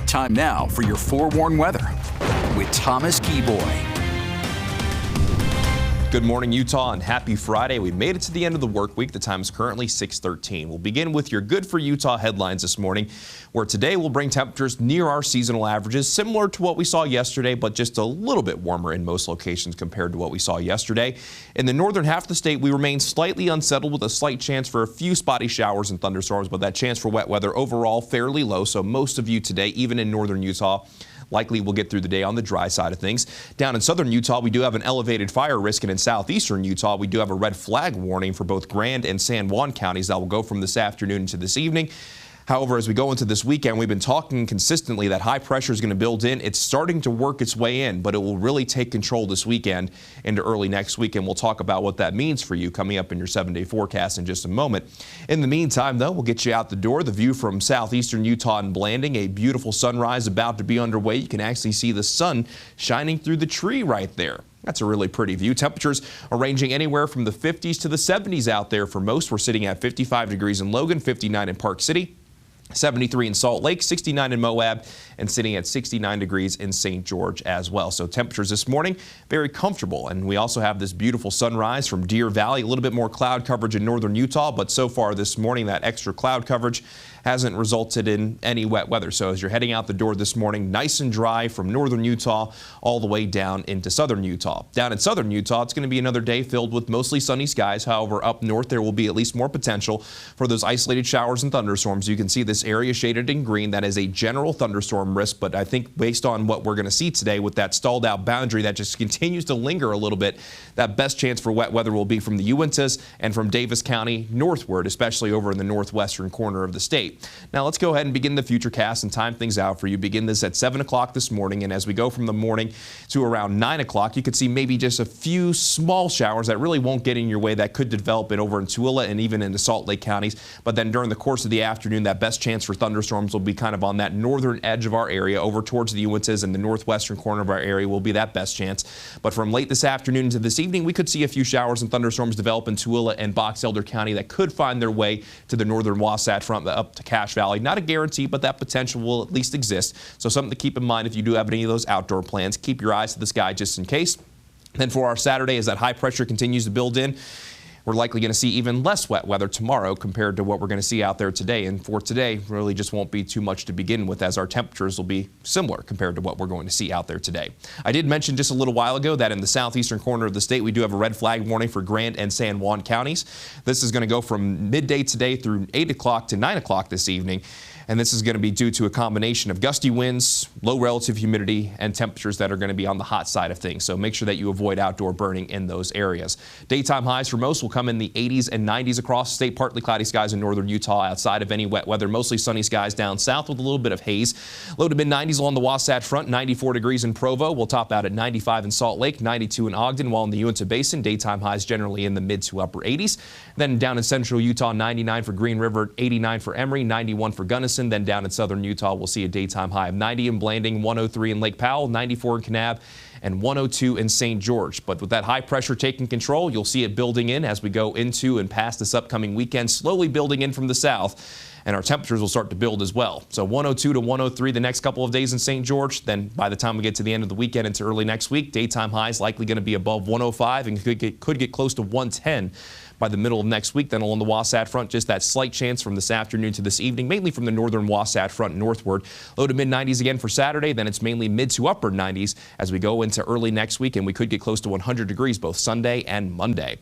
Time now for your forewarned weather with Thomas Keyboy. Good morning, Utah, and happy Friday. We made it to the end of the work week. The time is currently 6:13. We'll begin with your Good for Utah headlines this morning, where today will bring temperatures near our seasonal averages, similar to what we saw yesterday, but just a little bit warmer in most locations compared to what we saw yesterday. In the northern half of the state, we remain slightly unsettled with a slight chance for a few spotty showers and thunderstorms, but that chance for wet weather overall fairly low. So most of you today, even in northern Utah, likely we'll get through the day on the dry side of things. Down in southern Utah, we do have an elevated fire risk, and in southeastern Utah, we do have a red flag warning for both Grand and San Juan counties that will go from this afternoon to this evening. However, as we go into this weekend, we've been talking consistently that high pressure is going to build in. It's starting to work its way in, but it will really take control this weekend into early next week, and we'll talk about what that means for you coming up in your 7-day forecast in just a moment. In the meantime, though, we'll get you out the door. The view from southeastern Utah and Blanding, a beautiful sunrise about to be underway. You can actually see the sun shining through the tree right there. That's a really pretty view. Temperatures are ranging anywhere from the 50s to the 70s out there for most. We're sitting at 55 degrees in Logan, 59 in Park City, 73 in Salt Lake, 69 in Moab, and sitting at 69 degrees in St. George as well. So temperatures this morning, very comfortable. And we also have this beautiful sunrise from Deer Valley. A little bit more cloud coverage in northern Utah, but so far this morning, that extra cloud coverage hasn't resulted in any wet weather. So as you're heading out the door this morning, nice and dry from northern Utah all the way down into southern Utah. Down in southern Utah, it's going to be another day filled with mostly sunny skies. However, up north, there will be at least more potential for those isolated showers and thunderstorms. You can see this area shaded in green. That is a general thunderstorm risk, but I think based on what we're going to see today with that stalled out boundary that just continues to linger a little bit, that best chance for wet weather will be from the Uintas and from Davis County northward, especially over in the northwestern corner of the state. Now let's go ahead and begin the futurecast and time things out for you. Begin this at 7 o'clock this morning, and as we go from the morning to around 9 o'clock, you could see maybe just a few small showers that really won't get in your way that could develop it over in Tooele and even in the Salt Lake counties. But then during the course of the afternoon, that best chance for thunderstorms will be kind of on that northern edge of our area over towards the Uintas, and the northwestern corner of our area will be that best chance. But from late this afternoon into this evening, we could see a few showers and thunderstorms develop in Tooele and Box Elder County that could find their way to the northern Wasatch Front up to Cache Valley. Not a guarantee, but that potential will at least exist. So something to keep in mind if you do have any of those outdoor plans. Keep your eyes to the sky just in case. Then for our Saturday, as that high pressure continues to build in, we're likely going to see even less wet weather tomorrow compared to what we're going to see out there today. And for today, really just won't be too much to begin with, as our temperatures will be similar compared to what we're going to see out there today. I did mention just a little while ago that in the southeastern corner of the state, we do have a red flag warning for Grand and San Juan counties. This is going to go from midday today through 8 o'clock to 9 o'clock this evening. And this is going to be due to a combination of gusty winds, low relative humidity, and temperatures that are going to be on the hot side of things. So make sure that you avoid outdoor burning in those areas. Daytime highs for most will come in the 80s and 90s across the state. Partly cloudy skies in northern Utah outside of any wet weather. Mostly sunny skies down south with a little bit of haze. Low to mid 90s along the Wasatch Front. 94 degrees in Provo. We'll top out at 95 in Salt Lake, 92 in Ogden, while in the Uinta Basin, daytime highs generally in the mid to upper 80s. Then down in central Utah, 99 for Green River, 89 for Emery, 91 for Gunnison. Then down in southern Utah, we'll see a daytime high of 90 in Blanding, 103 in Lake Powell, 94 in Kanab, and 102 in St. George. But with that high pressure taking control, you'll see it building in as we go into and past this upcoming weekend, slowly building in from the south. And our temperatures will start to build as well. So 102 to 103 the next couple of days in St. George. Then by the time we get to the end of the weekend into early next week, daytime highs likely going to be above 105 and could get close to 110 by the middle of next week. Then along the Wasatch Front, just that slight chance from this afternoon to this evening, mainly from the northern Wasatch Front northward. Low to mid 90s again for Saturday. Then it's mainly mid to upper 90s as we go into early next week, and we could get close to 100 degrees both Sunday and Monday.